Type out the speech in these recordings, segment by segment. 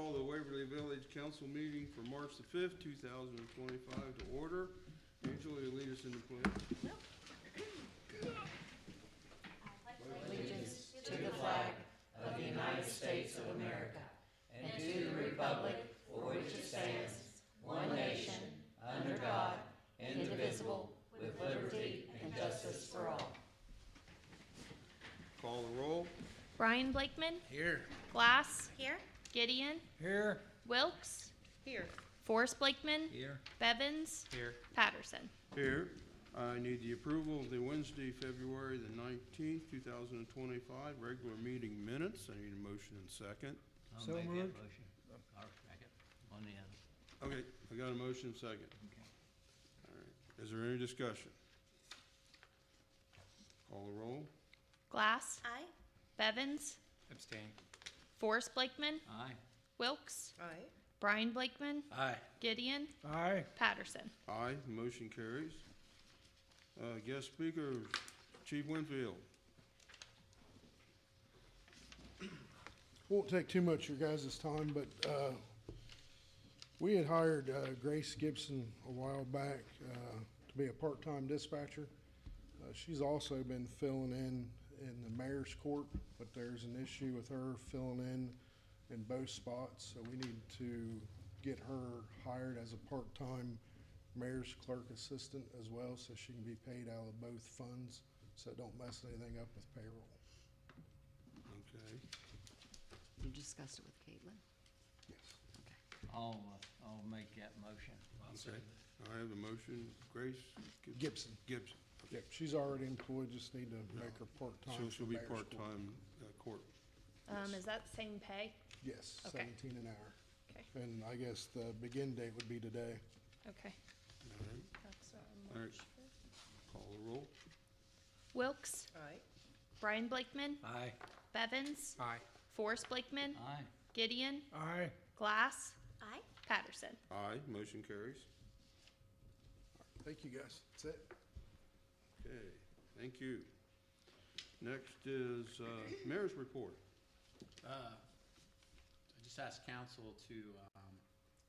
call the Waverly Village Council meeting for March the 5th, 2025 to order. Angela, you lead us in the pledge. Allegiance to the flag of the United States of America and to the republic for which it stands, one nation, under God, indivisible, with liberty and justice for all. Call the roll. Brian Blakeman. Here. Glass. Here. Gideon. Here. Wilkes. Here. Forrest Blakeman. Here. Bevins. Here. Patterson. Here. I need the approval of the Wednesday, February the 19th, 2025 regular meeting minutes. I need a motion and second. I'll make that motion. Or second. On the other. Okay, I got a motion and second. Okay. All right. Is there any discussion? Call the roll. Glass. Aye. Bevins. Abstain. Forrest Blakeman. Aye. Wilkes. Aye. Brian Blakeman. Aye. Gideon. Aye. Patterson. Aye, motion carries. Guest speaker, Chief Winfield. Won't take too much of your guys' time, but we had hired Grace Gibson a while back to be a part-time dispatcher. She's also been filling in the mayor's court, but there's an issue with her filling in both spots, so we need to get her hired as a part-time mayor's clerk assistant as well, so she can be paid out of both funds, so it don't mess anything up with payroll. Okay. You discussed it with Caitlin? Yes. I'll make that motion. Okay. I have a motion. Grace? Gibson. Gibson. Yep, she's already employed, just need to make her part-time. So for she'll be mayor's court. part-time court. Is that the same pay? Yes, Okay. 17 an hour. Okay. And I guess the begin date would be today. Okay. All right. That's All right. March 5th. Call the roll. Wilkes. Aye. Brian Blakeman. Aye. Bevins. Aye. Forrest Blakeman. Aye. Gideon. Aye. Glass. Aye. Patterson. Aye, motion carries. Thank you, guys. That's it. Okay, thank you. Next is mayor's report. I just asked council to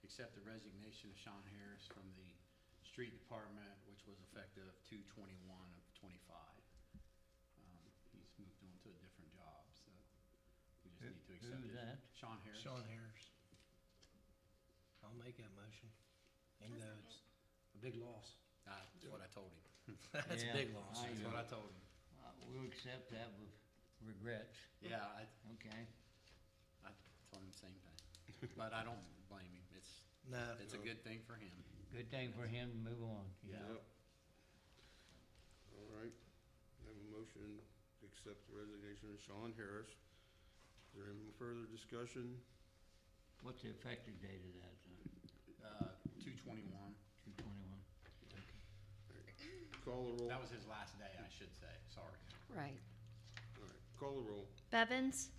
accept the resignation of Sean Harris from the street department, which was effective 2/21 of 25. He's moved on to a different job, so we just need to accept Who's it. that? Sean Harris. Sean Harris. I'll make that motion. Even though it's a big loss. That's what I told him. That's a Yeah, big loss. I That's know. what I told him. We'll accept that with regrets. Yeah, I Okay. told him the same thing. But I don't blame him. No. It's a good thing for him. Good thing for him to move on. Yeah. Yep. All right, have a motion to accept the resignation of Sean Harris. Is there any further discussion? What's the effective date of that? 2/21. 2/21. Call the roll. That was his last day, I should say. Sorry. Right. All right, call the roll. Bevins.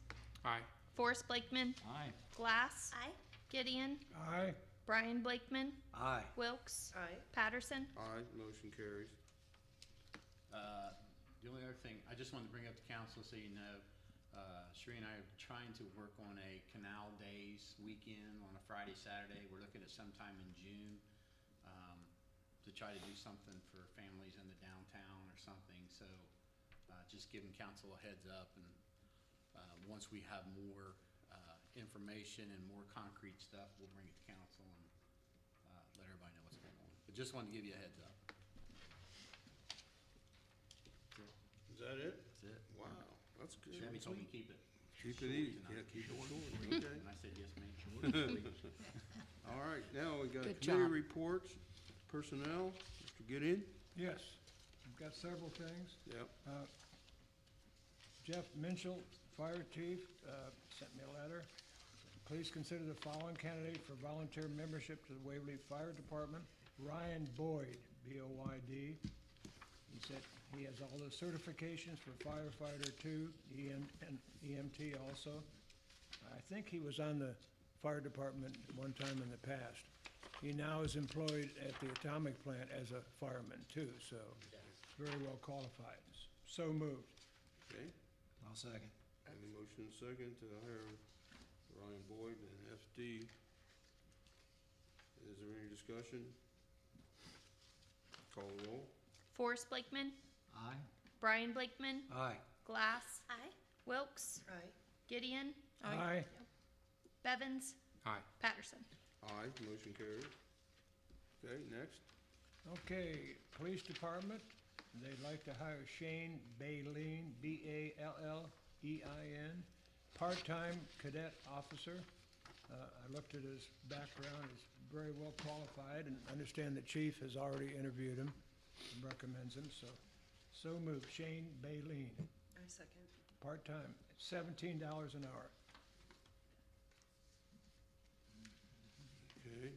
Aye. Forrest Blakeman. Aye. Glass. Aye. Gideon. Aye. Brian Blakeman. Aye. Wilkes. Aye. Patterson. Aye, motion carries. The only other thing, I just wanted to bring up to council so you know, Sheree and I are trying to work on a Canal Days weekend on a Friday, Saturday. We're looking at sometime in June to try to do something for families in the downtown or something. So just giving council a heads up, and once we have more information and more concrete stuff, we'll bring it to council and let everybody know what's going on. But just wanted to give you a heads up. Is that it? That's it. Wow, that's good. Sherry told me to keep it. Keep it short easy, tonight. yeah, keep it short, okay. And I said, yes, ma'am. All right, now we got Good committee job. reports, personnel, Mr. Gideon. Yes, I've got several things. Yep, Jeff Minchell, Fire Chief, sent me a letter. Please consider the following candidate for volunteer membership to the Waverly Fire Department. Ryan Boyd, B-O-Y-D. He said he has all the certifications for firefighter two, and EMT also. I think he was on the fire department one time in the past. He now is employed at the atomic plant as a fireman too, so very well qualified. So moved. okay. I'll second. Have a motion second to hire Ryan Boyd and FD. Is there any discussion? Call the roll. Forrest Blakeman, Aye. Brian Blakeman, Aye. Glass, Aye. Wilkes, Aye. Gideon, Aye. Bevins, Aye. Patterson. Aye, motion carries. Okay, next. Okay, Police Department, they'd like to hire Shane Baleen, B-A-L-L-E-I-N, part-time cadet officer. I looked at his background, he's very well qualified, and understand the chief has already interviewed him and recommends him, so moved. Shane Baleen, I second. part-time, $17 an hour. Okay.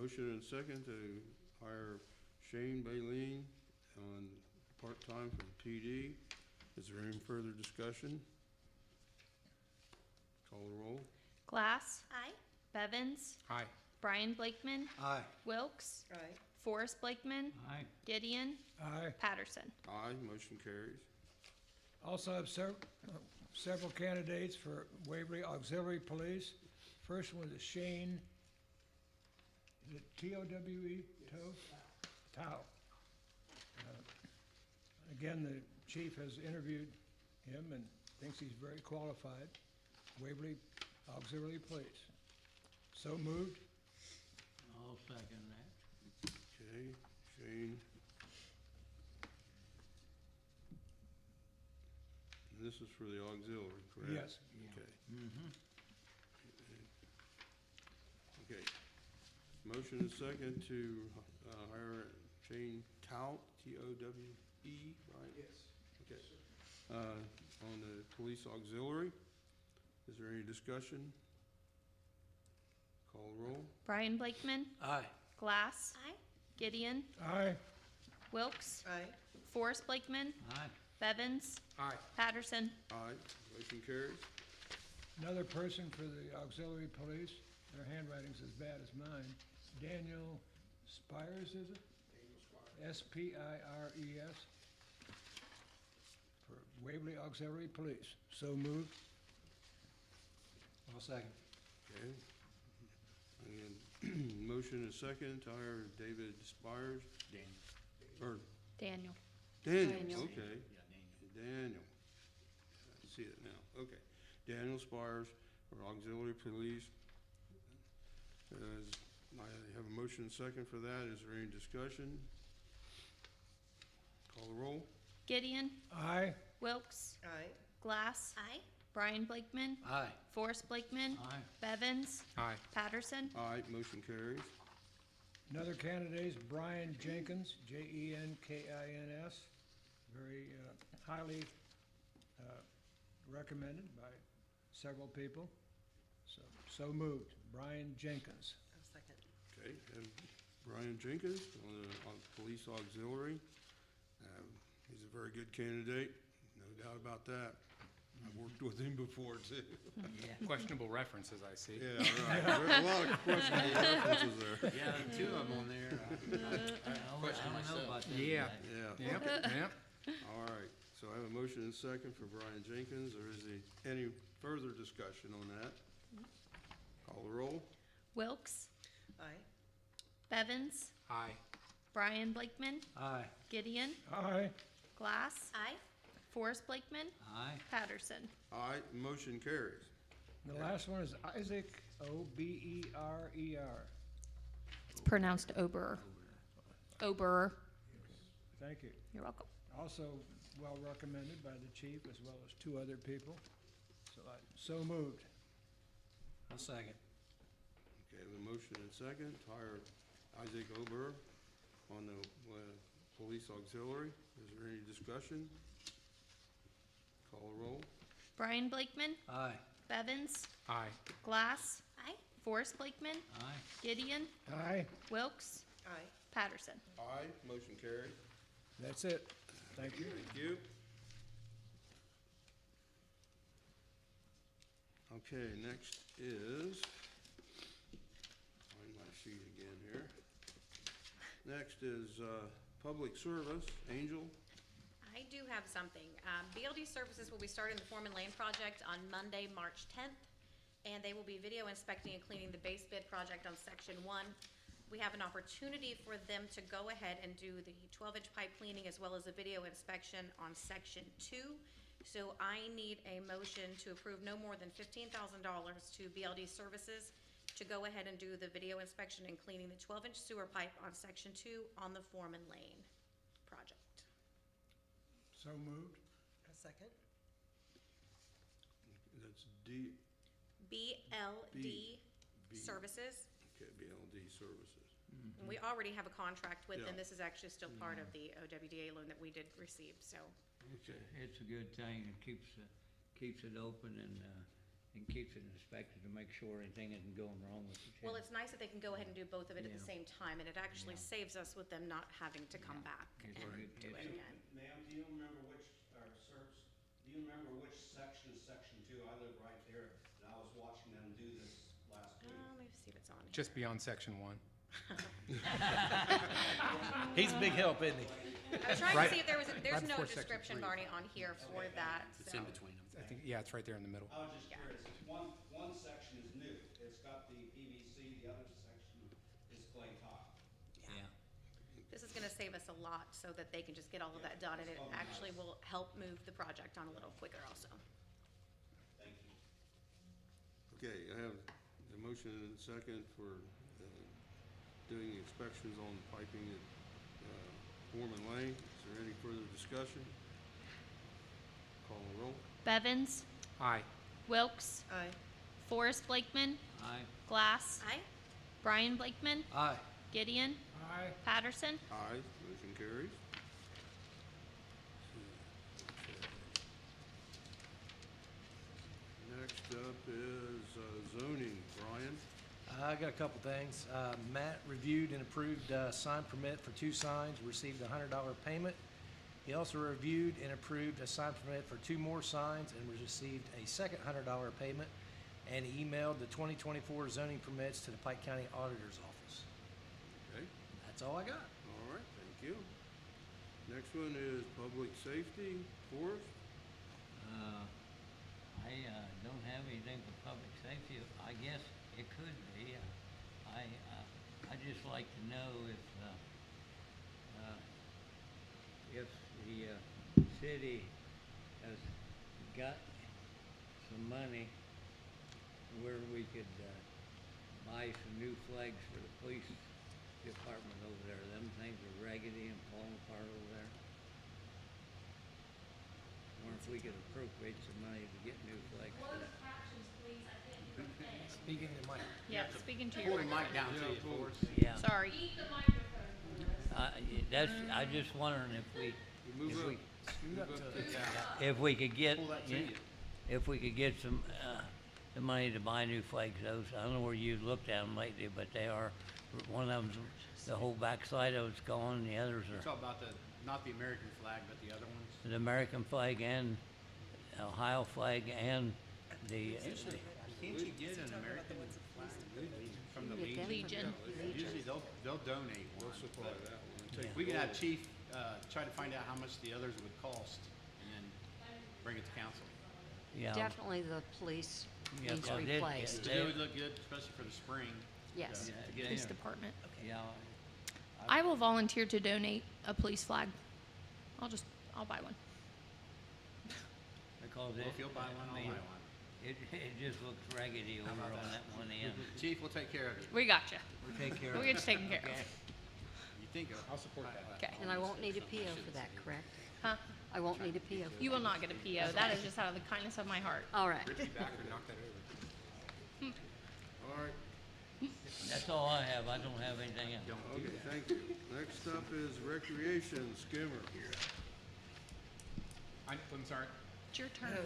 Motion and second to hire Shane Baleen on part-time for PD. Is there any further discussion? Call the roll. Glass, Aye. Bevins, Aye. Brian Blakeman, Aye. Wilkes, Aye. Forrest Blakeman, Aye. Gideon, Aye. Patterson. Aye, motion carries. Also have several candidates for Waverly Auxiliary Police. First one is Shane, is it T-O-W-E? Tao. Again, the chief has interviewed him and thinks he's very qualified. Waverly Auxiliary Police. So moved. I'll second that. Okay, Shane. And this is for the auxiliary, correct? Yes. Okay. Mm-hmm. Okay. Motion is second to hire Shane Tout, T-O-W-E, right? Yes. Okay. On the police auxiliary. Is there any discussion? Call the roll. Brian Blakeman, Aye. Glass, Aye. Gideon, Aye. Wilkes, Aye. Forrest Blakeman, Aye. Bevins, Aye. Patterson. Aye, motion carries. Another person for the auxiliary police, their handwriting's as bad as mine. Daniel Spires, is it? S-P-I-R-E-S. For Waverly Auxiliary Police. So moved. I'll second. Okay. And motion is second to hire David Spires, Daniel. or Daniel. Daniel, Daniel. okay. Yeah, Daniel. Daniel. I see it now, okay. Daniel Spires for auxiliary police. I have a motion and second for that. Is there any discussion? Call the roll. Gideon, Aye. Wilkes, Aye. Glass, Aye. Brian Blakeman, Aye. Forrest Blakeman, Aye. Bevins, Aye. Patterson. Aye, motion carries. Another candidate is Brian Jenkins, Jenkins. Very highly recommended by several people. So moved. Brian Jenkins. I second. Okay, and Brian Jenkins on the police auxiliary. He's a very good candidate, no doubt about that. I've worked with him before too. Questionable references, I see. Yeah, right. There's a lot of questionable references there. Yeah, two of them on there. I question I don't know myself. about that. Yeah. Yeah, Yep, yep. all right. So I have a motion and second for Brian Jenkins. Or is there any further discussion on that? Call the roll. Wilkes, Aye. Bevins, Aye. Brian Blakeman, Aye. Gideon, Aye. Glass, Aye. Forrest Blakeman, Aye. Patterson. Aye, motion carries. The last one is Isaac, O-B-E-R-E-R. It's pronounced Oberer. Oberer. Thank you. You're welcome. Also well recommended by the chief as well as two other people. So moved. I'll second. Okay, the motion and second to hire Isaac Ober on the police auxiliary. Is there any discussion? Call the roll. Brian Blakeman, Aye. Bevins, Aye. Glass, Aye. Forrest Blakeman, Aye. Gideon, Aye. Wilkes, Aye. Patterson. Aye, motion carried. That's it. Thank you. Thank you. Okay, next is, find my sheet again here. Next is, public service, Angel. I do have something. BLD Services will be starting the Foreman Lane project on Monday, March 10th, and they will be video inspecting and cleaning the base bid project on Section 1. We have an opportunity for them to go ahead and do the 12-inch pipe cleaning as well as a video inspection on Section 2. So I need a motion to approve no more than $15,000 to BLD Services to go ahead and do the video inspection and cleaning the 12-inch sewer pipe on Section 2 on the Foreman Lane project. So moved. A second? That's D, BLD B. Services. okay, BLD Services. And we already have a contract with them. Yeah. This is actually still part of the OWDA loan that we did receive, so. Okay. It's a good thing. It keeps it open and keeps it inspected to make sure anything isn't going wrong with the Well, channel. it's nice that they can go ahead and do both of it at the Yeah. same time, and it actually Yeah. saves us with them not having to come back and It's do it again. Ma'am, do you remember which, do you remember which section is Section 2? I live right there, and I was watching them do this last week. Let me see if it's on here. Just beyond Section 1. He's a big help, isn't he? I was trying to Right- see if there's right no before Section description, 3. Barney, on here for that, It's so. in between them. I think, yeah, it's right there in the middle. I was just Yeah. curious, one section is new, it's got the PVC, the other section is clay top. Yeah. This is gonna save us a lot so that they can just get all of that done, and it actually will help move the project on a little quicker also. Thank you. Okay, I have the motion and a second for doing the inspections on piping at Foreman Lane. Is there any further discussion? Call the roll. Bevins, Aye. Wilks, Aye. Forrest Blakeman, Aye. Glass, Aye? Brian Blakeman, Aye. Gideon, Aye. Patterson. Aye, motion carries. Next up is zoning. Brian? I got a couple things. Matt reviewed and approved sign permit for 2 signs, received a $100 payment. He also reviewed and approved a sign permit for 2 more signs and received a second $100 payment. And he emailed the 2024 zoning permits to the Pike County Auditor's Office. Okay, That's all I got. all right, thank you. Next one is public safety. Forrest? I don't have anything for public safety. I guess it could be. I'd just like to know if the city has got some money where we could buy some new flags for the police department over there. Them things are raggedy and falling apart over there. Or if we could appropriate some money to get new flags. Speaking to Mike. Yeah, speaking to Pull your, the mic down to you, Forrest. Yeah. sorry. I just wondering if we, Move if up. we, Move up to if we could get, Pull that to you. if we could get some, the money to buy new flags, those, I don't know where you looked at them lately, but they are, one of them's, the whole backside of it's gone, the others It's are, all about not the American flag, but the other ones. the American flag and Ohio flag and the, Can't you get an American flag from the You can Legion? get them from Legion. Usually they'll donate one. We'll supply that one. Take We can the have gold. Chief, try to find out how much the others would cost and then bring it to council. yeah. Definitely the police Yeah, needs well, they- replaced. It would look good, especially for the spring. Yes. Yeah, Police department. yeah, I will volunteer to donate a police flag. I'll buy one. because Well, if you'll buy one, I'll buy one. It just looks raggedy over about on that? that one end. Chief, we'll take care of it. We gotcha. We'll take care of We'll it. get you taken care of. Okay. You think of. I'll support that. Okay. And I won't need a PO for that, correct? Huh? I won't need a PO for You will not get a PO. That is just out of the kindness of my heart. All right. Rip you back or knock that over. All right, That's all I have. I don't have anything else. okay, thank you. Next up is recreation. Skimmer. I'm sorry. It's your turn.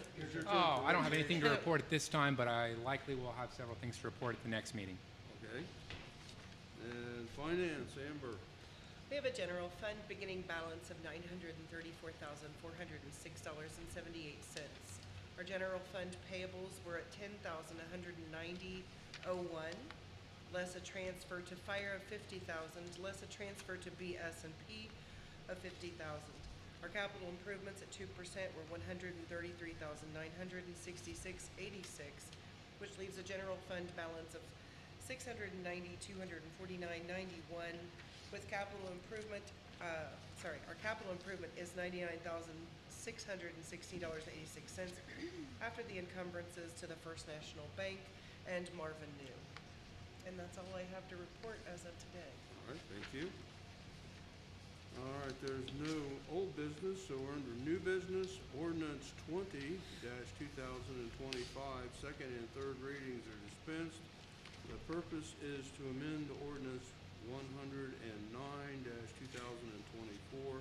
Oh, I don't have anything to report at this time, but I likely will have several things to report at the next meeting. Okay. And finance, Amber. We have a general fund beginning balance of $934,406.78. Our general fund payables were at $10,190.01, less a transfer to fire of $50,000, less a transfer to BS&P of $50,000. Our capital improvements at 2% were $133,966.86, which leaves a general fund balance of $690,249.91 with capital improvement, our capital improvement is $99,616.86 after the encumbrances to the First National Bank and Marvin New. And that's all I have to report as of today. All right, thank you. All right, there's no old business, so we're under new business. Ordinance 20-2025, second and third readings are dispensed. The purpose is to amend ordinance 109-2024,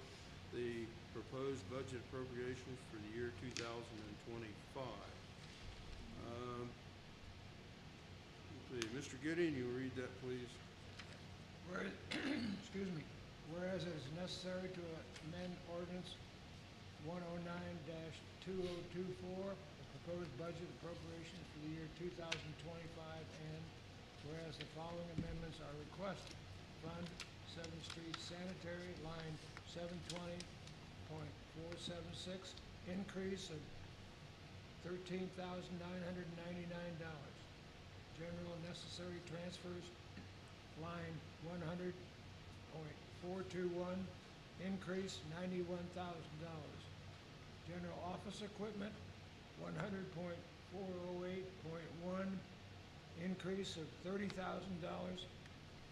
the proposed budget appropriations for the year 2025. Mr. Gideon, you read that, please? Excuse me. Whereas it is necessary to amend ordinance 109-2024, the proposed budget appropriations for the year 2025, and whereas the following amendments are requested. Fund 7th Street Sanitary, line 720.476, increase of $13,999. General necessary transfers, line 100.421, increase $91,000. General office equipment, 100.408.1, increase of $30,000.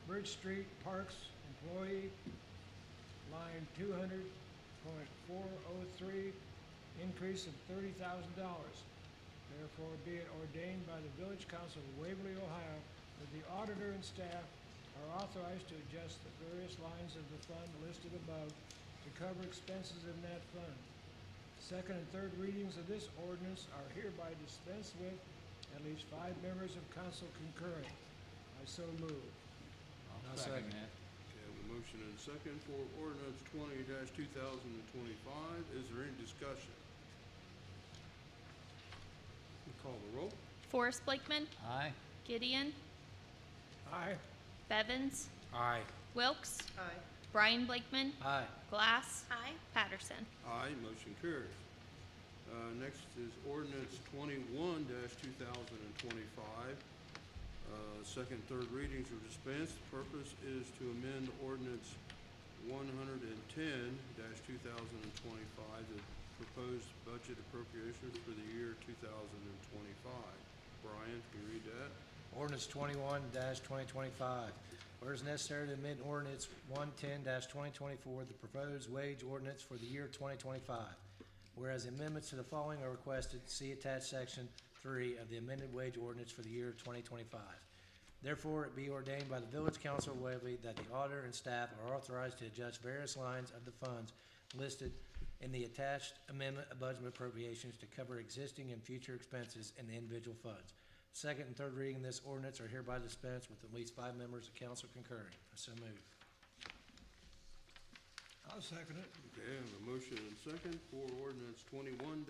Bridge Street Parks employee, line 200.403, increase of $30,000. Therefore, be it ordained by the Village Council of Waverly, Ohio, that the auditor and staff are authorized to adjust the various lines of the fund listed above to cover expenses in that fund. Second and third readings of this ordinance are hereby dispensed with, at least 5 members of council concurring. I so move. I'll second that. Okay, I have a motion and a second for ordinance 20-2025. Is there any discussion? Call the roll. Forrest Blakeman, Aye. Gideon, Aye. Bevins, Aye. Wilkes, Aye. Brian Blakeman, Aye. Glass. Aye. Patterson. Aye, motion carries. Next is ordinance 21-2025. Second, third readings are dispensed. The purpose is to amend ordinance 110-2025, the proposed budget appropriations for the year 2025. Brian, can you read that? Ordinance 21-2025. Whereas necessary to amend ordinance 110-2024, the proposed wage ordinance for the year 2025. Whereas amendments to the following are requested, see attached section 3 of the amended wage ordinance for the year 2025. Therefore, it be ordained by the Village Council of Waverly that the auditor and staff are authorized to adjust various lines of the funds listed in the attached amendment of budget appropriations to cover existing and future expenses in the individual funds. Second and third reading of this ordinance are hereby dispensed with at least 5 members of council concurring. I so move. I'll second it. Okay, I have a motion and second for ordinance 21-2025.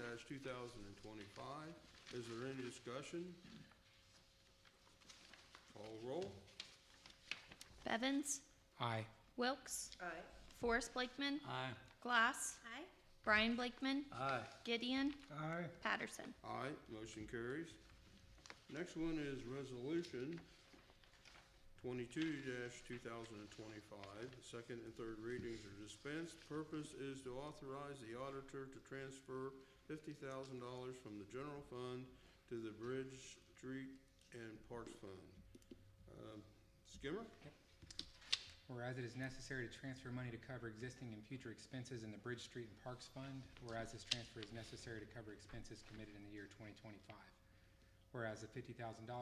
Is there any discussion? Call roll. Bevins, Aye. Wilkes, Aye. Forrest Blakeman, Aye. Glass. Aye. Brian Blakeman, Aye. Gideon, Aye. Patterson. Aye, motion carries. Next one is resolution 22-2025. Second and third readings are dispensed. Purpose is to authorize the auditor to transfer $50,000 from the general fund to the Bridge, Street, and Parks Fund. Skimmer? Whereas it is necessary to transfer money to cover existing and future expenses in the Bridge Street and Parks Fund, whereas this transfer is necessary to cover expenses committed in the year 2025. Whereas the $50,000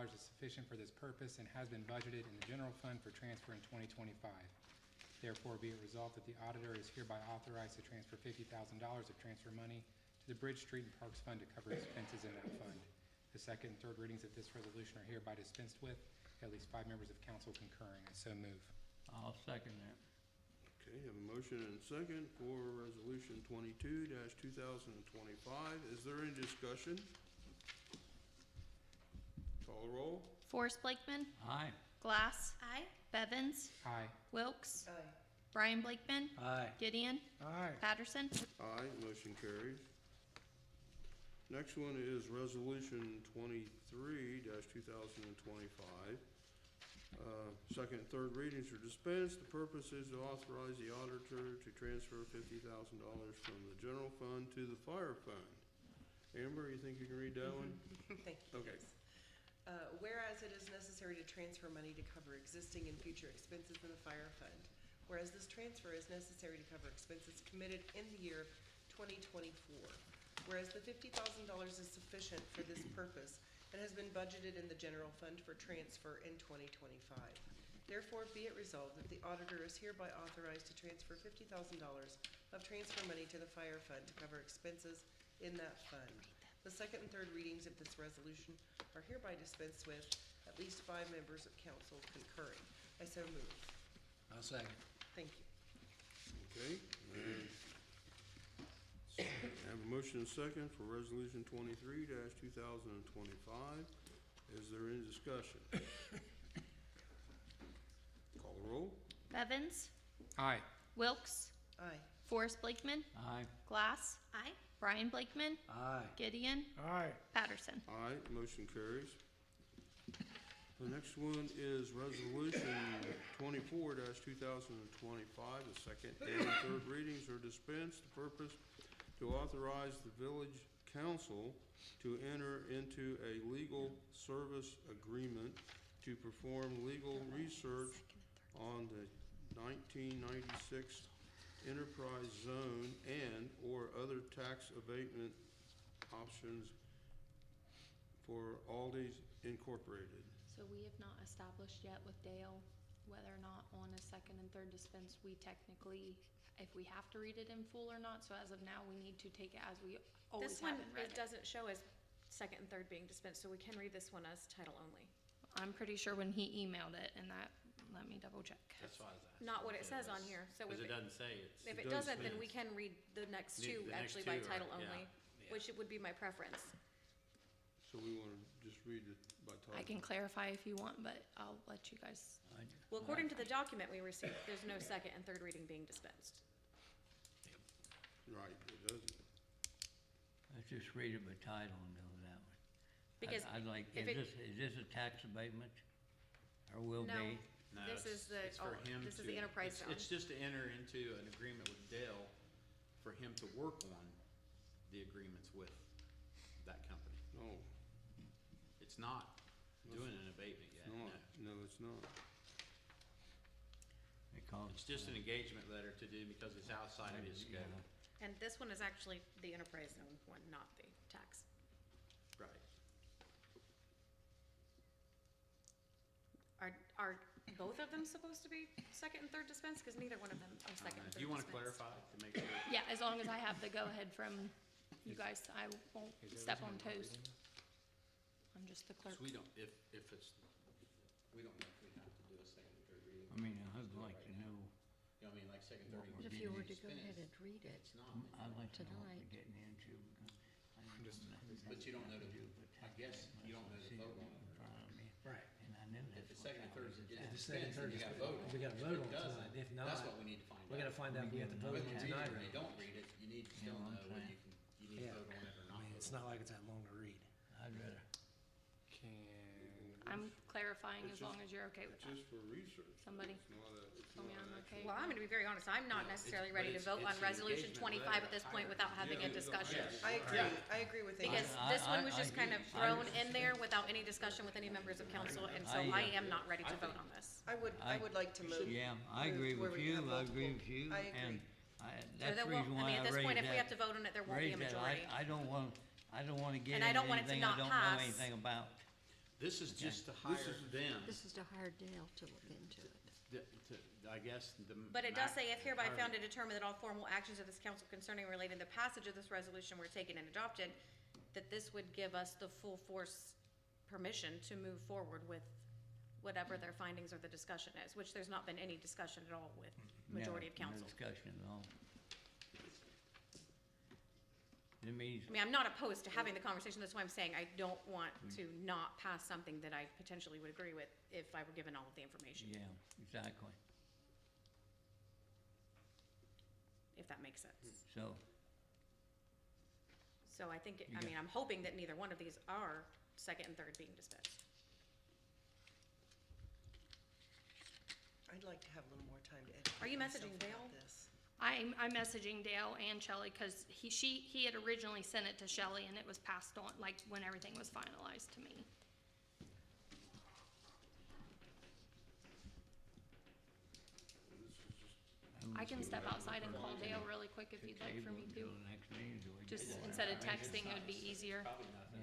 is sufficient for this purpose and has been budgeted in the general fund for transfer in 2025. Therefore, be it resolved that the auditor is hereby authorized to transfer $50,000 of transfer money to the Bridge Street and Parks Fund to cover expenses in that fund. The second and third readings of this resolution are hereby dispensed with, at least 5 members of council concurring. I so move. I'll second that. Okay, have a motion and a second for resolution 22-2025. Is there any discussion? Call the roll. Forrest Blakeman, Aye. Glass. Aye. Bevins, Aye. Wilkes, Aye. Brian Blakeman, Aye. Gideon, Aye. Patterson. Aye, motion carries. Next one is Resolution 23-2025. Second and third readings are dispensed. The purpose is to authorize the auditor to transfer $50,000 from the general fund to the fire fund. Amber, you think you can read that one? Thank you. Okay. Yes. Whereas it is necessary to transfer money to cover existing and future expenses in the fire fund. Whereas this transfer is necessary to cover expenses committed in the year 2024. Whereas the $50,000 is sufficient for this purpose and has been budgeted in the general fund for transfer in 2025. Therefore, be it resolved that the auditor is hereby authorized to transfer $50,000 of transfer money to the fire fund to cover expenses in that fund. The second and third readings of this resolution are hereby dispensed with, at least 5 members of council concurring. I so move. I'll second. Thank you. Okay. And I have a motion and a second for Resolution 23-2025. Is there any discussion? Call the roll. Bevins, Aye. Wilkes, Aye. Forrest Blakeman, Aye. Glass. Aye. Brian Blakeman, Aye. Gideon, Aye. Patterson. Aye, motion carries. The next one is Resolution 24-2025. The second and third readings are dispensed. The purpose to authorize the village council to enter into a legal service agreement to perform legal research on the 1996 enterprise zone and/or other tax abatement options for Aldi's Incorporated. So we have not established yet with Dale whether or not on a second and third dispense, we technically, if we have to read it in full or not. So as of now, we need to take it as we always This one, haven't read it it. doesn't show as second and third being dispensed, so we can read this one as title only. I'm pretty sure when he emailed it and that, let me double check. That's why I was asking. Not what it says on here, so Because if it it, doesn't say it's. if It it does doesn't, then say we can read the next The- two the next actually by two are- title yeah, only, yeah. which it would be my preference. So we want to just read it by title. I can clarify if you want, but I'll let you guys. Well, according to the document we received, there's no second and third reading being dispensed. Right, it doesn't. Let's just read it by title and go with that one. Because I'd like, if is it- this a tax abatement? Or will No. be? No, This it's- is the- it's for oh, him this is to- the enterprise it's- zone. It's just to enter into an agreement with Dell for him to work on the agreements with that company. No, It's not doing an abatement yet, no. no, it's not. Because. It's just an engagement letter to do because it's outside of his scope. And this one is actually the enterprise zone one, not the tax. Right. Are both of them supposed to be second and third dispense? Because neither one of them are second and third Do you want to dispense. clarify to make sure? Yeah, as long as I have the go-ahead from you guys, I won't step on toes. I'm just the clerk. So we don't, if it's, we don't know if we have to do a second or third reading. I mean, I'd like to know, You know what I mean, like second, third What reading. But if you were to go ahead and read it, It's not, I'd like to know what Tonight. we're getting into, because I don't know nothing but you don't know the, to do with I guess you don't know the see it vote on in it. front of me, Right. and I knew If that's it's what second and that third, was it If gets it's second, dispensed, third, then you gotta dispense, vote on it. we gotta If vote it on it doesn't, tonight. If That's not, what we need to find out. we gotta find out if we have to vote Whether on you it read it tonight or or you not. don't read it, you need to still Yeah, know I'm whether saying. you need to Yeah. vote on it or I not. mean, it's not like it's that long to read. I'd rather, I'm clarifying as It's long just- as you're okay with It's that. just for research. Somebody It's not tell me I'm okay. Well, I'm gonna be very honest, I'm not No, it's- necessarily but ready to it's- vote on it's an resolution engagement 25 letter at this to point hire. without having Yeah, a discussion. I agree, I agree with Amy. Because I- this one was I just kind of agree. thrown in there without any discussion with any members of council, and so I am not ready to vote on this. I would like to move. yeah, I move agree where with we have you, I agree multiple- with you, I agree. and So that's there the won't, reason I why mean, I at this raised point, if we have that. to vote on it, there won't be a Raised that. majority. I don't want to get And I into don't want it to anything not I don't pass. know anything about. This is just to hire them, this is to hire Dale to look into it. I guess, the. But it does ma- say, if hereby hire- found to determine that all formal actions of this council concerning or related to the passage of this resolution were taken and adopted, that this would give us the full force permission to move forward with whatever their findings or the discussion is, which there's not been any discussion at all with majority of No, council. No discussion at all. It means, I mean, I'm not opposed to having the conversation, that's why I'm saying I don't want to not pass something that I potentially would agree with if I were given all of the information. yeah, exactly. if that makes sense. So, So I think, You I got- mean, I'm hoping that neither one of these are second and third being dispensed. I'd like to have a little more time to educate Are you myself messaging about Dale? this. I'm messaging Dale and Shelley, cause he had originally sent it to Shelley and it was passed on, like, when everything was finalized to me. I can step outside and call Dale really quick if you'd like for me to. Just instead of texting, it would be easier.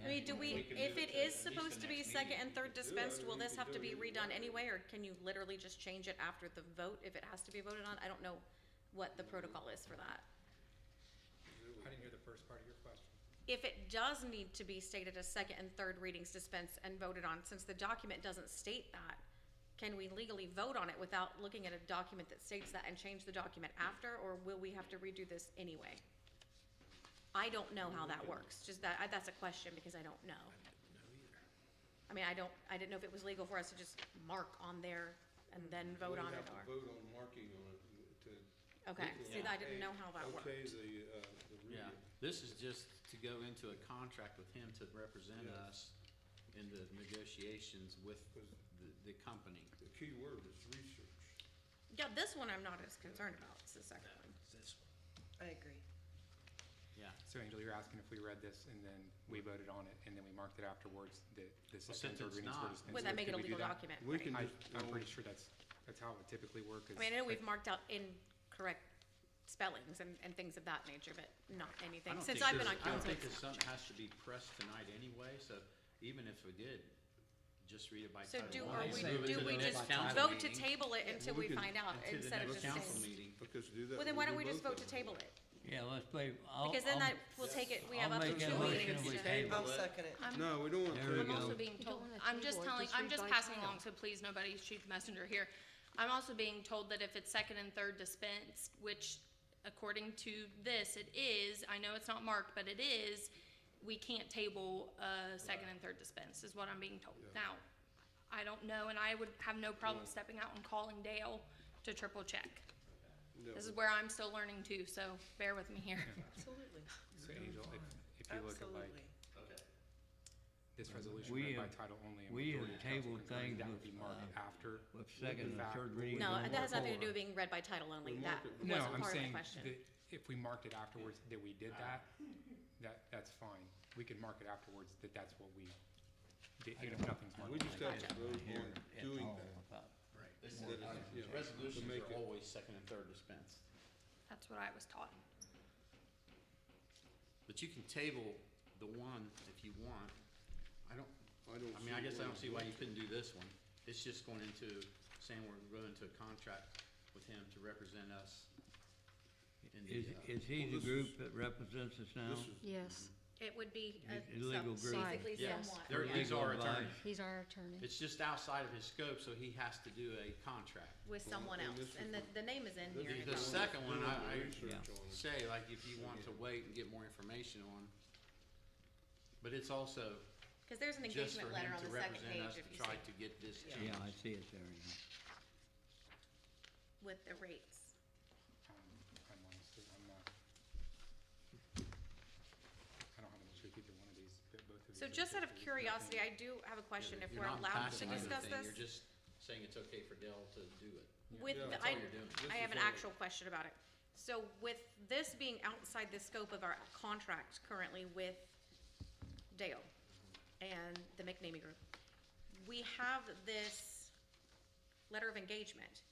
I mean, do we, if it is supposed to be second and third dispensed, will this have to be redone anyway, or can you literally just change it after the vote if it has to be voted on? I don't know what the protocol is for that. I didn't hear the first part of your question. If it does need to be stated as second and third readings dispensed and voted on, since the document doesn't state that, can we legally vote on it without looking at a document that states that and change the document after, or will we have to redo this anyway? I don't know how that works, just that's a question because I don't know. I mean, I didn't know if it was legal for us to just mark on there and then vote on it, or, Vote on marking on it to. okay, see, I didn't know how that worked. Okay, the Yeah, reading. this is just to go into a contract with him to represent Yeah. us in the negotiations with the company. The key word is research. Yeah, this one I'm not as concerned about, it's the second one. I agree. Yeah. So Angel, you're asking if we read this and then we voted on it and then we marked it afterwards, that the Well, second and since third it's readings were not- dispensed Would that with? make it a Could we do legal that? document? We Right. can I'm just. pretty sure that's how it would typically work. I mean, I know we've marked out incorrect spellings and things of that nature, but not anything, since I've been on I don't council. think this something has to be pressed tonight anyway, so even if we did, just read it by So title do, only. are and we, move it do to the we next just council vote to meeting. table it until we we can- find out, Until the instead of next just council saying? meeting. Because do that. Well, then we why do don't we just both vote of to them. table it? yeah, let's play. Because then that, we'll take it, we have I'll up to make that two motion meetings we to. table I'll it. second it. No, we don't want There to. we I'm go. also being You told, don't wanna I'm just table it, telling, just I'm read just by passing title. along, so please nobody shoot the messenger here. I'm also being told that if it's second and third dispensed, which according to this, it is, I know it's not marked, but it is, we can't table, second and third dispense, is what I'm being told. Now, I don't know, and I would have no problem stepping out and calling Dale to triple check. No, This is where I'm still learning too, so bear with me here. Absolutely, So Angel, if you look at like absolutely. this resolution We read by have- title only and we have majority of council tabled concurring, things that would with, be marked after. with second and fact, third we reading. No, going that has nothing to do forward. with being read by title only, We that mark it- No, wasn't I'm part of the saying question. that if we marked it afterwards that we did that's fine. We can mark it afterwards that that's what we did, even if nothing's marked. We just have to vote Here, on it's doing all that. about- This That is, you know, to resolutions make are it- always second and third dispensed. That's what I was taught. But you can table the one if you want. I don't, I mean, I guess I don't see why you couldn't do this one. It's just going into, saying we're going into a contract with him to represent us in the, Is he Well, the this group is- that represents us now? This is, Yes, It would be, It's a legal group. basically Yes. somewhat. There- yeah, he's our attorney. he's our attorney. It's just outside of his scope, so he has to do a contract. with someone and else, this is and the name is in this here. is The second one, I research Yeah. on it. say, like, if you want to wait and get more information on, but it's also Cause there's an just for engagement letter him on to the second represent page, us if to you try see, to get this Yeah. changed. Yeah, I see it there. yeah. with the rates. I'm honestly, I'm not. I don't have an issue with either one of these, but both of these. So are just out of nothing- curiosity, I do have a question, if You're we're not allowed to passing discuss anything, this? You're just saying it's okay for Dell to do it. With, Yeah, the- that's all you're doing. This I have is an all- actual question about it. So with this being outside the scope of our contract currently with Dale and the McNamee Group, we have this letter of engagement.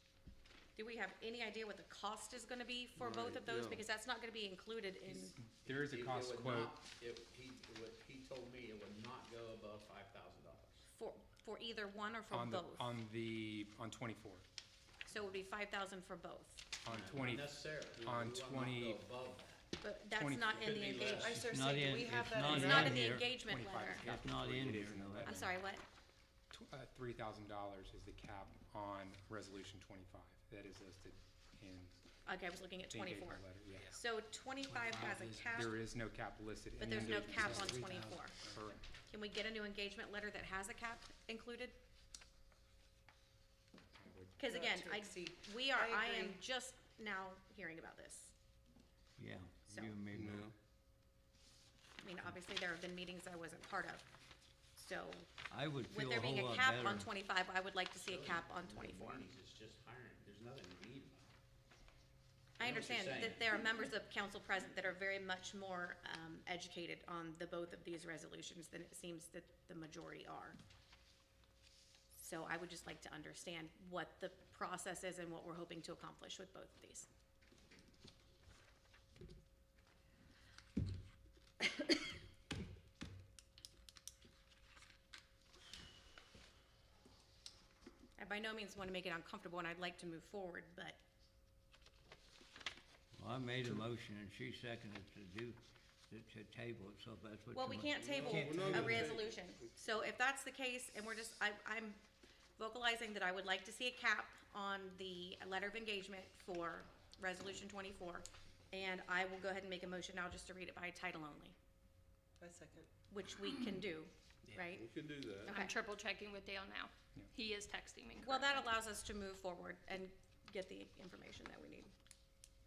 Do we have any idea what the cost is gonna be for both of Right, those? yeah. Because that's not gonna be included in, There is a cost quote, He told me it would not go above $5,000. for either one or for on the, both? on 24, So it would be 5,000 for both, on Not 20, necessarily. on We will not 20 go above that. but that's 20 not in could the be less. engagement. I started Not saying, do in- we have it's that? not It's in not in the here. engagement 25 letter. is It's not in It here, is in the no. letter. I'm sorry, what? $3,000 is the cap on resolution 25. That is listed in Okay, I was looking at the 24. engagement letter, yeah. So 25 has a cap, There is no cap listed in but the there's no engagement cap letter. on 24. Correct. Can we get a new engagement letter that has a cap included? I would- Because again, Not to exceed. we are, I I am agree. just now hearing about this. Yeah, So- you and me No. both. I mean, obviously, there have been meetings I wasn't part of. So I would with feel there a whole being a lot cap better. on 25, I would like to see a cap on 24. Meetings, it's just hiring, there's nothing to read about. I I know what you're understand saying. that there are members of council present that are very much more educated on the both of these resolutions than it seems that the majority are. So I would just like to understand what the process is and what we're hoping to accomplish with both of these. I by no means want to make it uncomfortable, and I'd like to move forward, but Well, I made a motion and she seconded to table it, so if that's what you well, want. we can't table we're not a gonna table. resolution. So if that's the case, and we're just, I'm vocalizing that I would like to see a cap on the letter of engagement for Resolution 24, and I will go ahead and make a motion now just to read it by title only, I second. which we can do, right? We can do that. Okay. I'm triple checking with Dale now. He is texting me. Well, that currently. allows us to move forward and get the information that we need.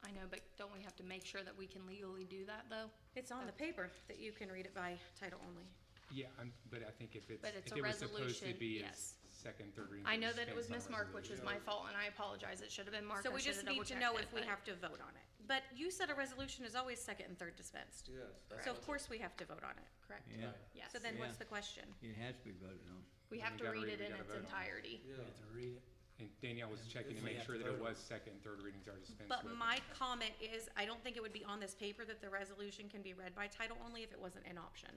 I know, but don't we have to make sure that we can legally do that, though? It's on the paper that you can read it by title only. Yeah, but I think if But it's if a it was supposed to resolution, be yes. as second, third reading. I know or that it was dispense on a mismarked, which was my resolution. fault, and I apologize. It should have been marked. So I we should just have need to double-checked know it, if we but- have to vote on it. But you said a resolution is always second and third dispensed. Yes. So of course we have to vote on it, correct? Yeah, Yes. So then what's Yeah. the question? it has to be voted on. We Then have we to gotta read read it it, in we its gotta vote on it. entirety. Yeah. We have to read it. And Danielle was checking to we make have sure to that it vote on was second, third readings are dispensed But with. my comment is, I don't think it would be on this paper that the resolution can be read by title only if it wasn't an option.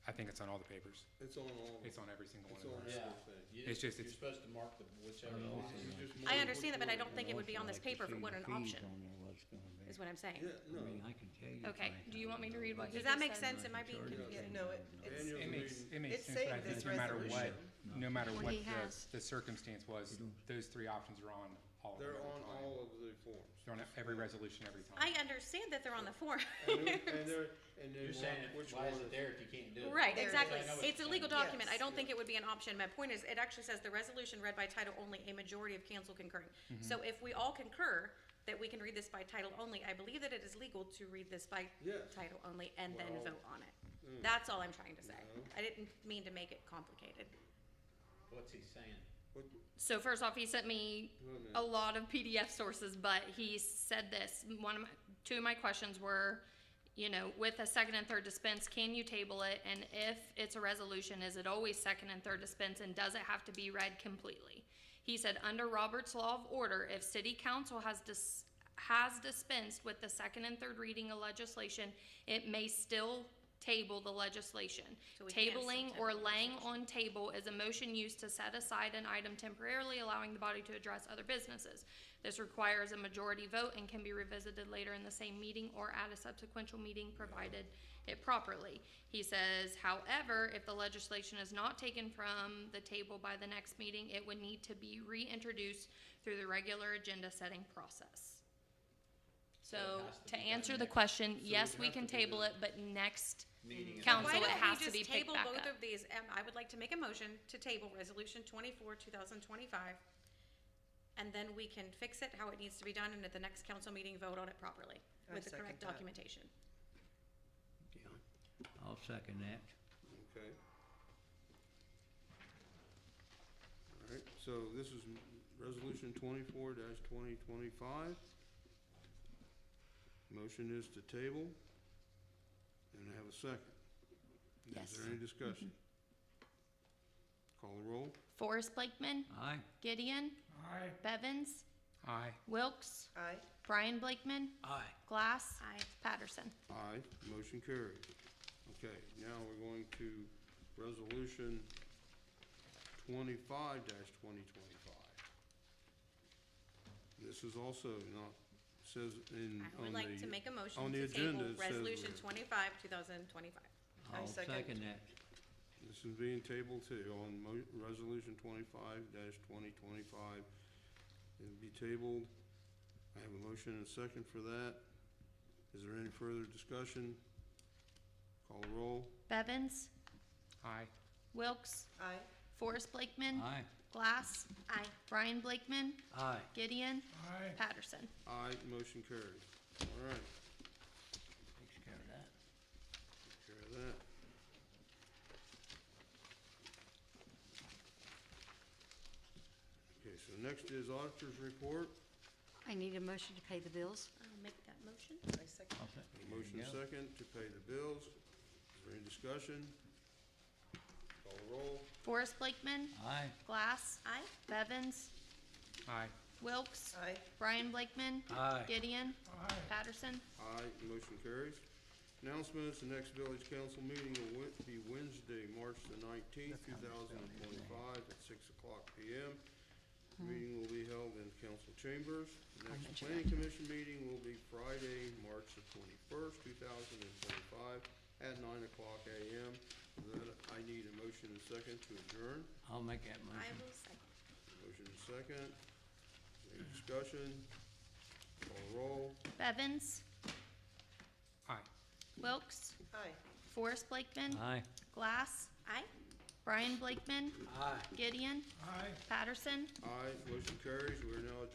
I think it's on all the papers. It's on all. It's on every single one It's of on ours. everything. It's just- You're it's- supposed to mark the whichever Oh, one. You just I move understand that, but I don't which think it would be on I'd this like to paper if it see weren't the an fees option, on there, what's gonna be. is what I'm saying. Yeah, I no. mean, I can tell you. Okay, do you want me to read what he Does that just make said? sense? Am I being Sure. confused? Yeah, no, it's, Daniel's It makes, reading- it makes It's sense, but I saying think this no matter what, resolution. no matter Well, what he has- the circumstance was, those three options are on all of them. They're every on time. all of the forms. They're on every resolution every time. I understand that they're on the form. And then You're saying, which why is one it there if you can't do it? Right, There it exactly. is. I know what It's a you're legal saying. document. I Yes. don't think it would be an option. My point is, it actually says the resolution read by title only, a majority of council concurring. So if we all concur that we can read this by title only, I believe that it is legal to read this by Yes. title only and then Well, vote on it. That's all I'm trying to say. No. I didn't mean to make it complicated. What's he saying? So first off, he sent me Wait a minute. a lot of PDF sources, but he said this. Two of my questions were, with a second and third dispense, can you table it? And if it's a resolution, is it always second and third dispense, and does it have to be read completely? He said, under Robert's Law of Order, if city council has dispensed with the second and third reading of legislation, it may still table the legislation. So we can still Tabling table or the laying on table is a motion used to set aside an item temporarily, allowing the body to address other businesses. This requires a majority vote and can be revisited later in the same meeting or at a subsequent meeting, provided it properly. He says, however, if the legislation is not taken from the table by the next meeting, it would need to be reintroduced through the regular agenda setting process. So, it has to to be done answer the next- question, so yes, it we have can to be table done. it, but next Meeting is- council, Why it don't has we to be just picked table back both up. of these? I would like to make a motion to table Resolution 24, 2025. And then we can fix it how it needs to be done, and at the next council meeting, vote on it properly I with the second correct that. documentation. Yeah. I'll second that. Okay. All right, so this is resolution 24-2025. Motion is to table, and I have a second. Yes. Is there any discussion? Call the roll. Forrest Blakeman, Aye. Gideon, Aye. Bevins, Aye. Wilkes, Aye. Brian Blakeman, Aye. Glass. Patterson. Aye, motion carried. Okay, now we're going to resolution 25-2025. This is also not, says in, I would like to make a motion on the to table agenda, it says Resolution we're- 25, 2025. I I'll second. second that. This is being tabled too, on resolution 25-2025. It'll be tabled. I have a motion and a second for that. Is there any further discussion? Call the roll. Bevins, Aye. Wilkes, Aye. Forrest Blakeman, Aye. Glass. Brian Blakeman, Aye. Gideon, Aye. Patterson. Aye, motion carried. All right. Matt. Okay, so next is auditor's report. I need a motion to pay the bills. I'll make that motion. I second. Motion second to pay the bills. Is there any discussion? Call the roll. Forrest Blakeman. Aye. Glass. Aye. Bevins. Aye. Wilks. Aye. Brian Blakeman. Aye. Gideon. Patterson. Aye, motion carries. Announcements, the next village council meeting will be Wednesday, March the 19th, 2025 at 6:00 PM. Meeting will be held in council chambers. The next planning commission meeting will be Friday, March the 21st, 2025 at 9:00 AM. With that, I need a motion and second to adjourn. I'll make that I motion. will second. Motion and second. Any discussion? Call the roll. Bevins. Aye. Wilks. Aye. Forrest Blakeman. Aye. Glass. Aye. Brian Blakeman. Aye. Gideon. Aye. Patterson. Aye, motion carries. We are now adjourned.